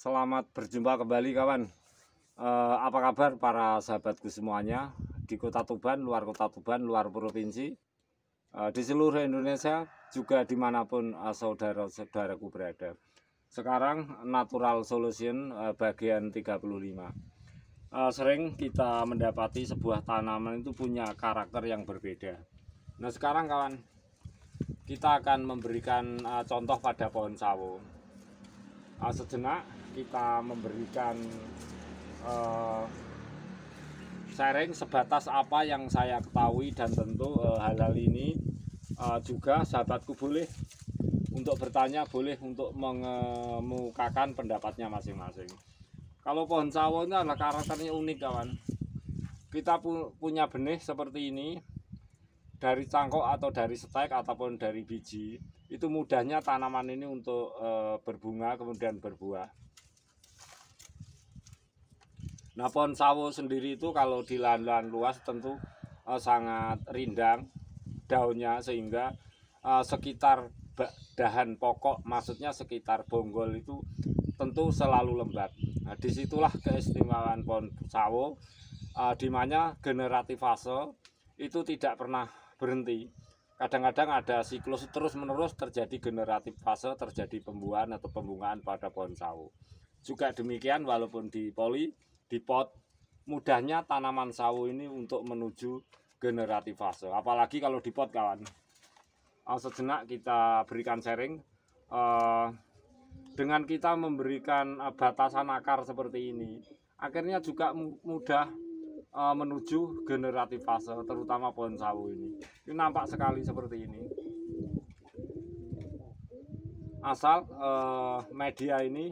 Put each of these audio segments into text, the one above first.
Selamat berjumpa kembali kawan. Apa kabar para sahabatku semuanya di kota Tuban, luar kota Tuban, luar provinsi, di seluruh Indonesia, juga dimanapun saudara-saudaraku berada. Sekarang Natural Solution bagian 35. Sering kita mendapati sebuah tanaman itu punya karakter yang berbeda. Nah sekarang kawan, kita akan memberikan contoh pada pohon sawo. Sejenak kita memberikan sharing sebatas apa yang saya ketahui, dan tentu hal-hal ini juga sahabatku boleh untuk bertanya, boleh untuk mengemukakan pendapatnya masing-masing. Kalau pohon sawo ini adalah karakternya unik kawan. Kita punya benih seperti ini dari cangkok atau dari stek ataupun dari biji. Itu mudahnya tanaman ini untuk berbunga kemudian berbuah. Nah pohon sawo sendiri itu kalau di lahan-lahan luas tentu sangat rindang daunnya, sehingga sekitar dahan pokok, maksudnya sekitar bonggol itu tentu selalu lembab. Nah disitulah keistimewaan pohon sawo, di mana generatif fase itu tidak pernah berhenti. Kadang-kadang ada siklus terus-menerus terjadi generatif fase, terjadi pembuahan atau pembungaan pada pohon sawo. Juga demikian walaupun di pot, mudahnya tanaman sawo ini untuk menuju generatif fase. Apalagi kalau di pot kawan. Sejenak kita berikan sharing. Dengan kita memberikan batasan akar seperti ini, akhirnya juga mudah menuju generatif fase, terutama pohon sawo ini. Ini nampak sekali seperti ini. Asal media ini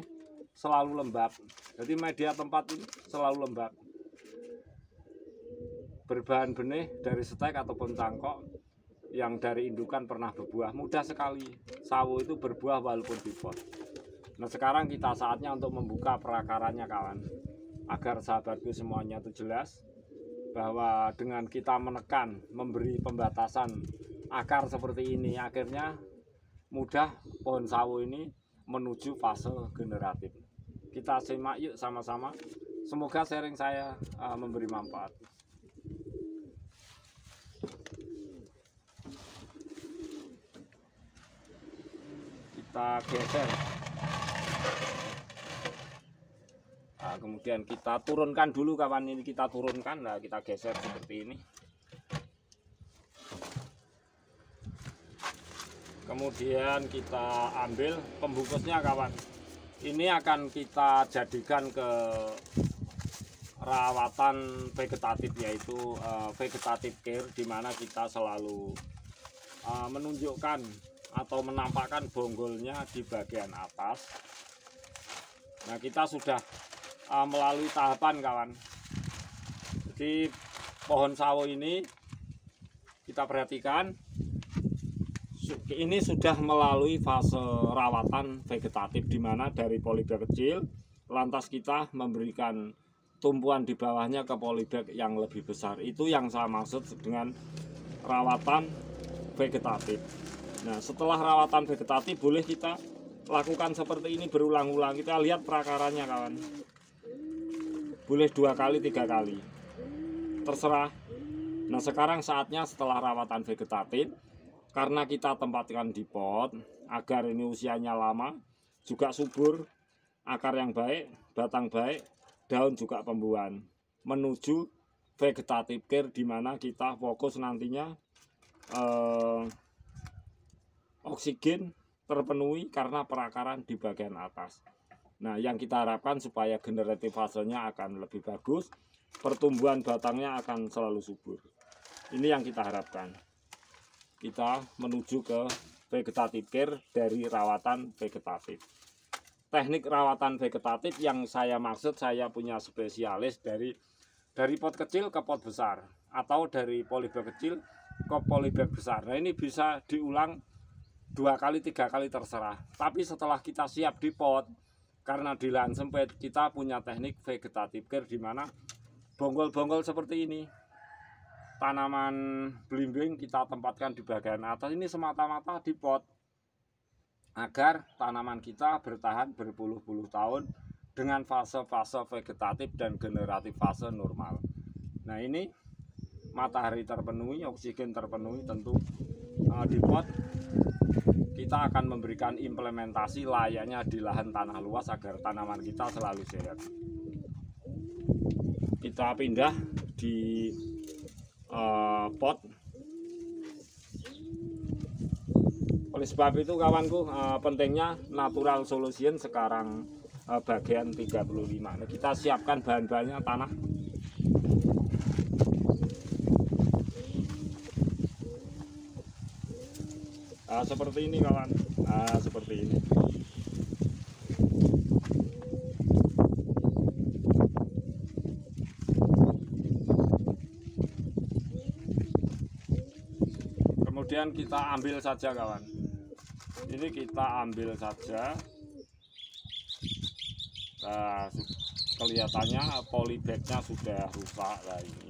selalu lembab. Jadi media tempat ini selalu lembab. Berbahan benih dari stek ataupun cangkok yang dari indukan pernah berbuah. Mudah sekali sawo itu berbuah walaupun di pot. Nah sekarang kita saatnya untuk membuka perakarannya kawan, agar sahabatku semuanya itu jelas bahwa dengan kita menekan, memberi pembatasan akar seperti ini, akhirnya mudah pohon sawo ini menuju fase generatif. Kita simak yuk sama-sama. Semoga sharing saya memberi manfaat. Kita geser. Nah, kemudian kita turunkan dulu kawan, ini kita turunkan. Nah kita geser seperti ini. Kemudian kita ambil pembungkusnya kawan. Ini akan kita jadikan ke rawatan vegetatif, yaitu vegetatif care, di mana kita selalu menunjukkan atau menampakkan bonggolnya di bagian atas. Nah kita sudah melalui tahapan kawan. Jadi pohon sawo ini kita perhatikan, ini sudah melalui fase rawatan vegetatif, di mana dari polybag kecil lantas kita memberikan tumpuan di bawahnya ke polybag yang lebih besar. Itu yang saya maksud dengan rawatan vegetatif. Nah setelah rawatan vegetatif boleh kita lakukan seperti ini berulang-ulang. Kita lihat perakarannya kawan. Boleh 2 kali 3 kali, terserah. Nah sekarang saatnya setelah rawatan vegetatif, karena kita tempatkan di pot agar ini usianya lama, juga subur, akar yang baik, batang baik, daun juga pembuahan, menuju vegetatif care, di mana kita fokus nantinya oksigen terpenuhi karena perakaran di bagian atas. Nah yang kita harapkan supaya generatif fasenya akan lebih bagus, pertumbuhan batangnya akan selalu subur. Ini yang kita harapkan. Kita menuju ke vegetatif care dari rawatan vegetatif. Teknik rawatan vegetatif yang saya maksud, saya punya spesialis dari pot kecil ke pot besar, atau dari polybag kecil ke polybag besar. Nah ini bisa diulang 2 kali 3 kali terserah. Tapi setelah kita siap di pot, karena di lahan sempit, kita punya teknik vegetatif care, di mana bonggol-bonggol seperti ini, tanaman belimbing kita tempatkan di bagian atas. Ini semata-mata di pot agar tanaman kita bertahan berpuluh-puluh tahun dengan fase-fase vegetatif dan generatif fase normal. Nah, ini matahari terpenuhi, oksigen terpenuhi, tentu di pot kita akan memberikan implementasi layaknya di lahan tanah luas agar tanaman kita selalu sehat. Kita pindah di pot. Oleh sebab itu kawanku, pentingnya natural solution sekarang bagian 35. Nah, kita siapkan bahan-bahannya tanah. Seperti ini kawan, seperti ini. Kemudian kita ambil saja kawan. Ini kita ambil saja. Nah, kelihatannya polybagnya sudah rusak lah ini.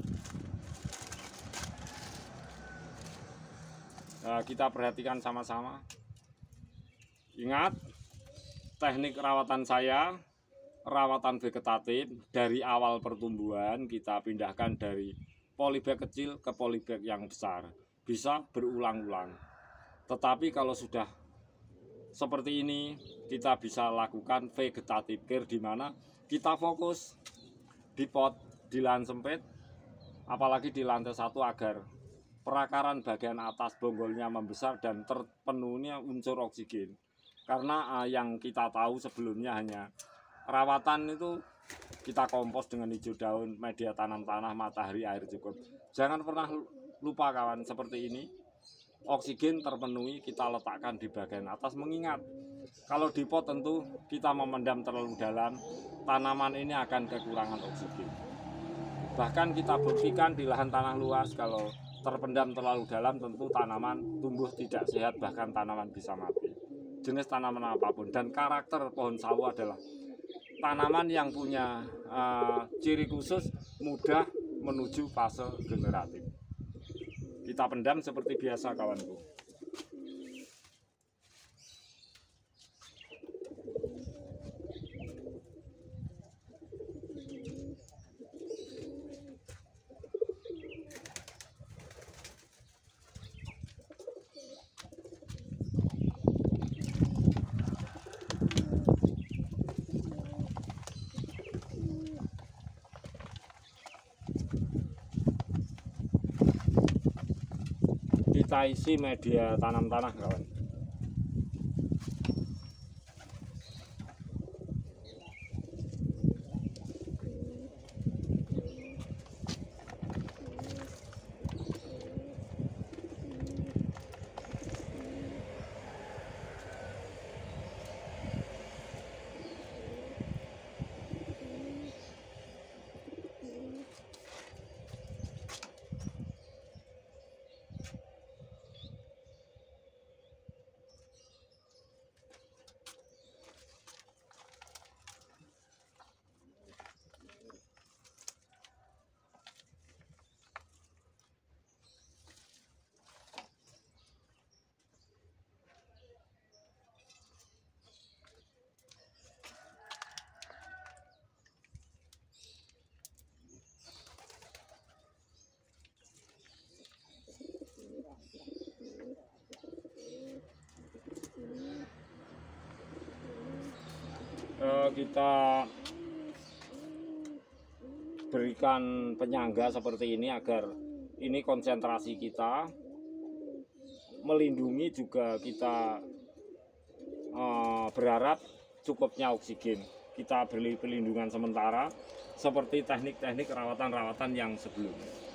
Nah, kita perhatikan sama-sama. Ingat, teknik rawatan saya, rawatan vegetatif dari awal pertumbuhan kita pindahkan dari polybag kecil ke polybag yang besar. Bisa berulang-ulang. Tetapi kalau sudah seperti ini, kita bisa lakukan vegetative care di mana kita fokus di pot, di lahan sempit, apalagi di lantai 1 agar perakaran bagian atas bonggolnya membesar dan terpenuhnya unsur oksigen. Karena yang kita tahu sebelumnya hanya rawatan itu kita kompos dengan hijau daun, media tanam tanah, matahari, air cukup. Jangan pernah lupa kawan, seperti ini oksigen terpenuhi kita letakkan di bagian atas. Mengingat kalau di pot tentu kita memendam terlalu dalam, tanaman ini akan kekurangan oksigen. Bahkan kita buktikan di lahan tanah luas, kalau terpendam terlalu dalam tentu tanaman tumbuh tidak sehat, bahkan tanaman bisa mati. Jenis tanaman apapun, dan karakter pohon sawo adalah tanaman yang punya ciri khusus mudah menuju fase generatif. Kita pendam seperti biasa kawanku. Kita isi media tanam tanah kawan. Kita berikan penyangga seperti ini agar ini konsentrasi kita melindungi, juga kita berharap cukupnya oksigen. Kita beri pelindungan sementara seperti teknik-teknik rawatan-rawatan yang sebelumnya.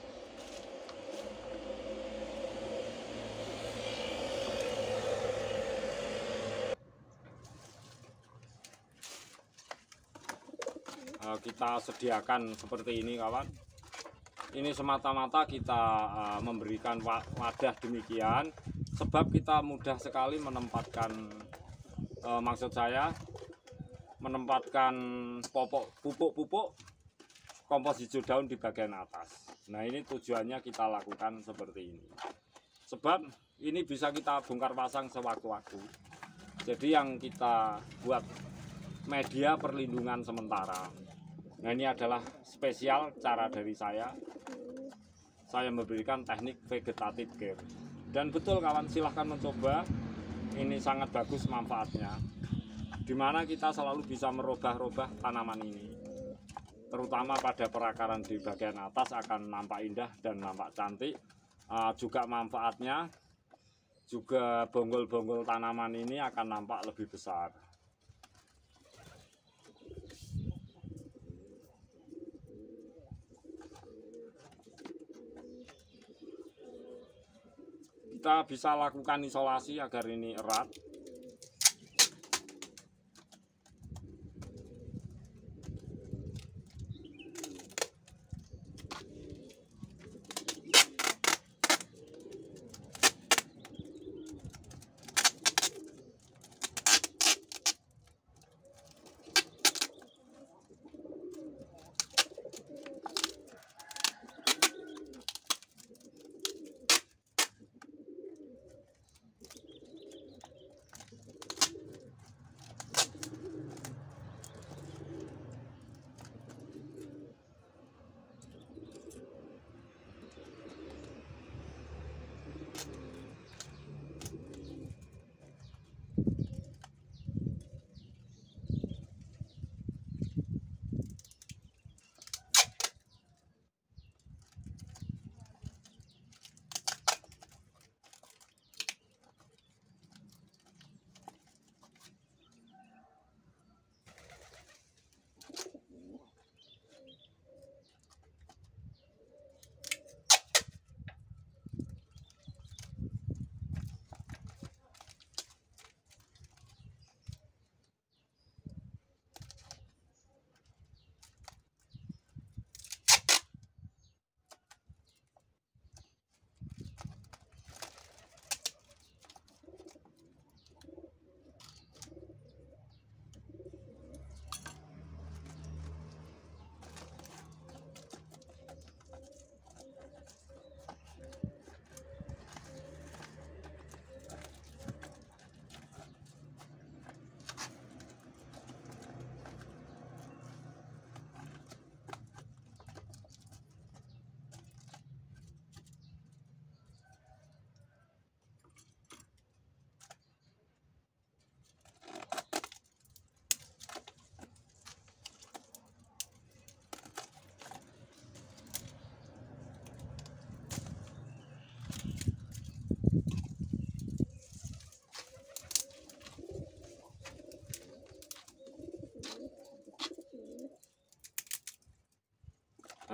Kita sediakan seperti ini kawan. Ini semata-mata kita memberikan wadah demikian sebab kita mudah sekali menempatkan, maksud saya menempatkan pupuk-pupuk kompos hijau daun di bagian atas. Nah, ini tujuannya kita lakukan seperti ini sebab ini bisa kita bongkar pasang sewaktu-waktu. Jadi yang kita buat media perlindungan sementara. Nah, ini adalah spesial cara dari saya memberikan teknik vegetative care. Dan betul kawan, silahkan mencoba, ini sangat bagus manfaatnya, dimana kita selalu bisa merubah-rubah tanaman ini, terutama pada perakaran di bagian atas akan nampak indah dan nampak cantik. Juga manfaatnya juga bonggol-bonggol tanaman ini akan nampak lebih besar. Kita bisa lakukan isolasi agar ini erat.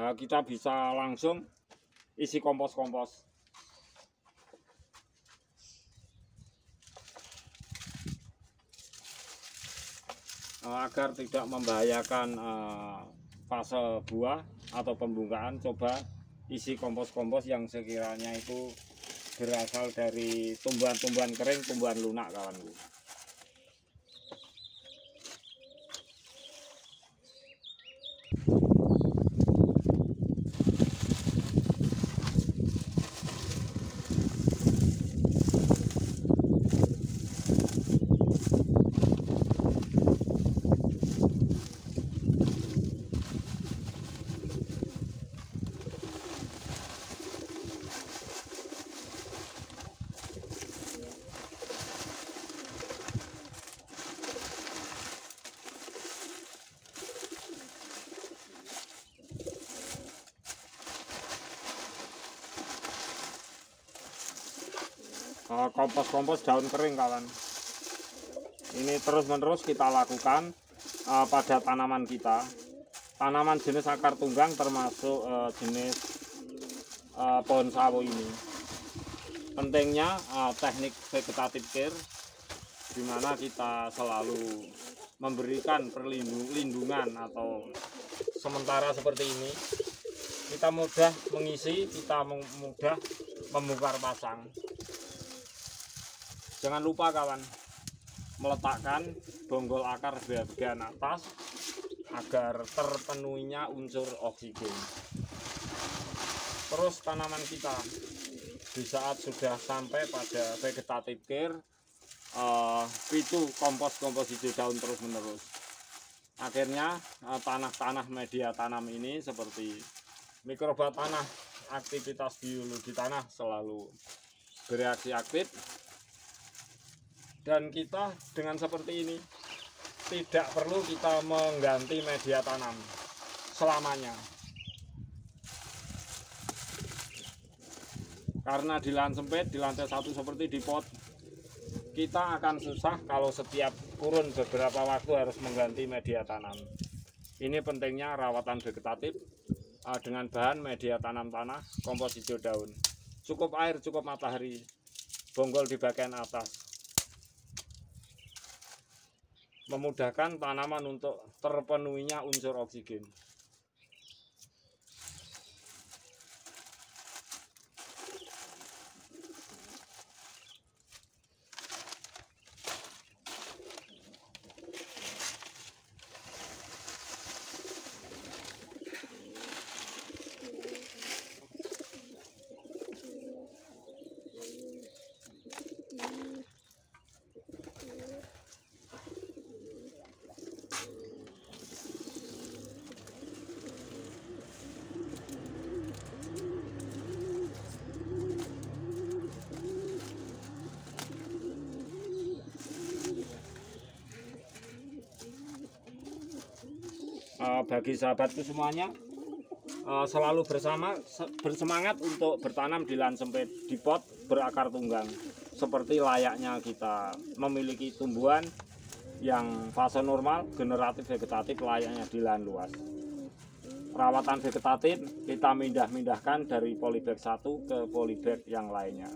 Kita bisa langsung isi kompos-kompos. Agar tidak membahayakan fase buah atau pembungkaan, coba isi kompos-kompos yang sekiranya itu berasal dari tumbuhan-tumbuhan kering, tumbuhan lunak kawanku. Kompos-kompos daun kering kawan, ini terus-menerus kita lakukan pada tanaman kita, tanaman jenis akar tunggang termasuk jenis pohon sawo ini. Pentingnya teknik vegetative care, dimana kita selalu memberikan perlindungan atau sementara seperti ini, kita mudah mengisi, kita mudah membongkar pasang. Jangan lupa kawan, meletakkan bonggol akar bagian atas agar terpenuhinya unsur oksigen. Terus tanaman kita di saat sudah sampai pada vegetative care, picu kompos hijau daun terus menerus. Akhirnya tanah-tanah media tanam ini seperti mikroba tanah, aktivitas biologi tanah selalu bereaksi aktif, dan kita dengan seperti ini tidak perlu kita mengganti media tanam selamanya, karena di lahan sempit, di lantai satu seperti di pot, kita akan susah kalau setiap kurun beberapa waktu harus mengganti media tanam. Ini pentingnya rawatan vegetatif dengan bahan media tanam tanah, kompos hijau daun. Cukup air, cukup matahari, bonggol di bagian atas. Memudahkan tanaman untuk terpenuhinya unsur oksigen. Bagi sahabatku semuanya, selalu bersemangat untuk bertanam di lahan sempit, di pot berakar tunggang, seperti layaknya kita memiliki tumbuhan yang fase normal, generatif, vegetatif layaknya di lahan luas. Perawatan vegetatif kita mindahkan dari polybag 1 ke polybag yang lainnya.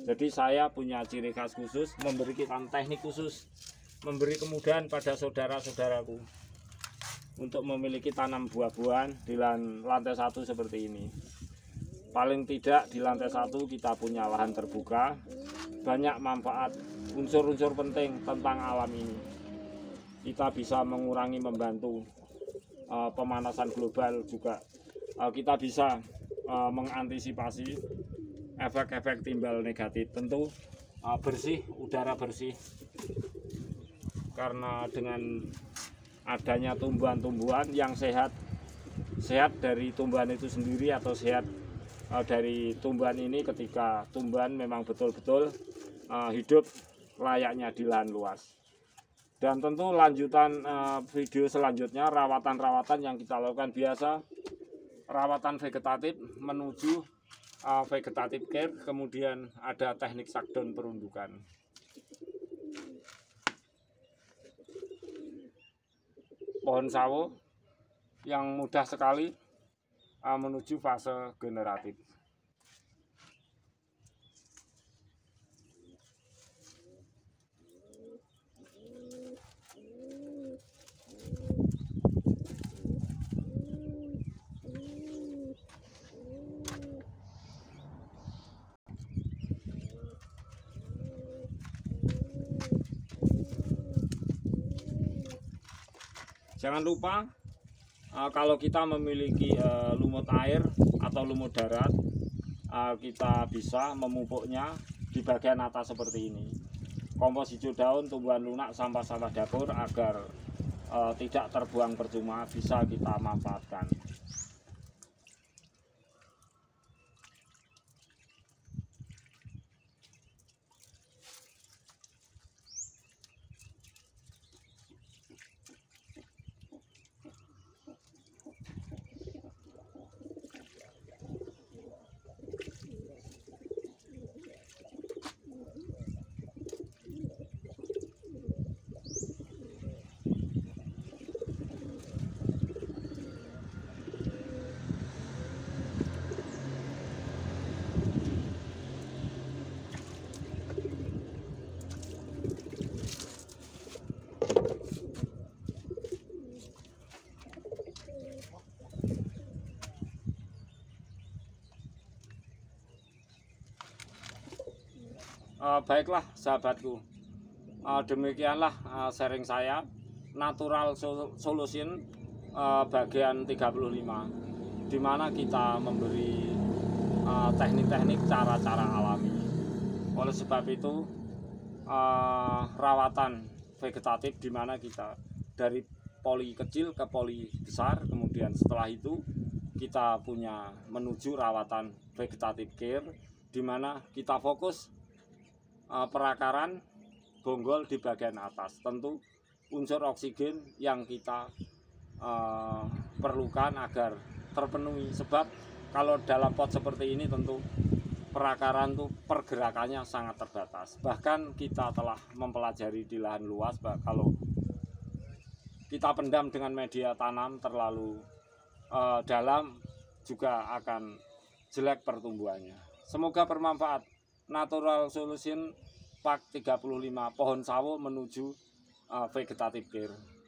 Jadi saya punya ciri khas khusus, memberikan teknik khusus, memberi kemudahan pada saudara-saudaraku untuk memiliki tanam buah-buahan di lantai 1 seperti ini. Paling tidak di lantai 1 kita punya lahan terbuka, banyak manfaat, unsur-unsur penting tentang alam ini. Kita bisa mengurangi, membantu pemanasan global juga. Kita bisa mengantisipasi efek-efek timbal negatif. Tentu bersih, udara bersih, karena dengan adanya tumbuhan-tumbuhan yang sehat dari tumbuhan itu sendiri, atau sehat dari tumbuhan ini ketika tumbuhan memang betul-betul hidup layaknya di lahan luas. Dan tentu lanjutan video selanjutnya, rawatan-rawatan yang kita lakukan biasa, rawatan vegetatif menuju vegetatif care, kemudian ada teknik shutdown perundukan. Pohon sawo yang mudah sekali menuju fase generatif. Jangan lupa kalau kita memiliki lumut air atau lumut darat, kita bisa memupuknya di bagian atas seperti ini. Kompos hijau daun, tumbuhan lunak, sampah-sampah dapur agar tidak terbuang percuma, bisa kita manfaatkan. Baiklah sahabatku, demikianlah sharing saya natural solution bagian 35, di mana kita memberi teknik-teknik cara-cara alami. Oleh sebab itu rawatan vegetatif di mana kita dari poli kecil ke poli besar. Kemudian setelah itu kita punya menuju rawatan vegetative care, di mana kita fokus perakaran bonggol di bagian atas. Tentu unsur oksigen yang kita perlukan agar terpenuhi, sebab kalau dalam pot seperti ini tentu perakaran tuh pergerakannya sangat terbatas. Bahkan kita telah mempelajari di lahan luas, kalau kita pendam dengan media tanam terlalu dalam juga akan jelek pertumbuhannya. Semoga bermanfaat. Natural Solution Pak 35 pohon sawo menuju vegetative care.